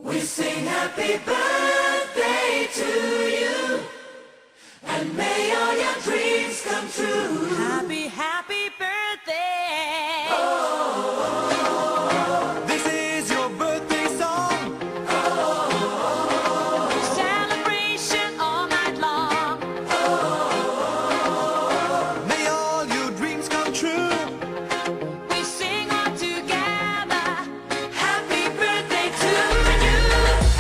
We sing happy birthday to you, and may all your dreams come true. Happy, happy birthday. This is your birthday song. Celebration all night long. May all your dreams come true. We sing all together. Happy birthday to you.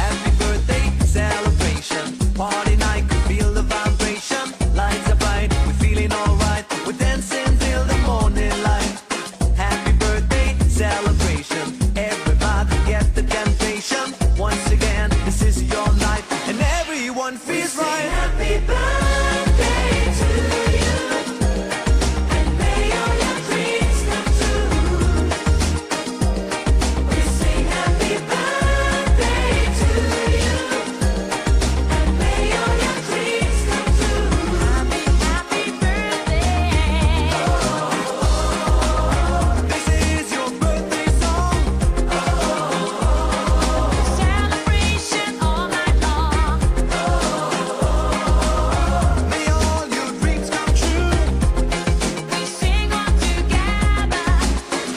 Happy birthday celebration. Party night, can feel the vibration. Lights are bright, we're feeling alright. We're dancing till the morning light. Happy birthday celebration. Everybody get the temptation. Once again, this is your night, and everyone feels Sing right. happy birthday to you, and may all your dreams come true. We sing happy birthday to you, and may all your dreams come true. Happy, happy birthday. This is your birthday song. Celebration all night long. May all your dreams come true. We sing all together.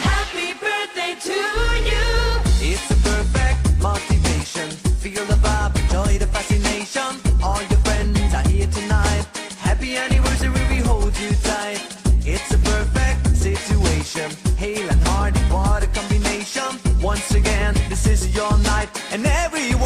Happy birthday to you. It's a perfect motivation. Feel the vibe, enjoy the fascination. All your friends are here tonight. Happy anniversary, we hold you tight. It's a perfect situation. Hale and hearty, what a combination. Once again, this is your night, and everyone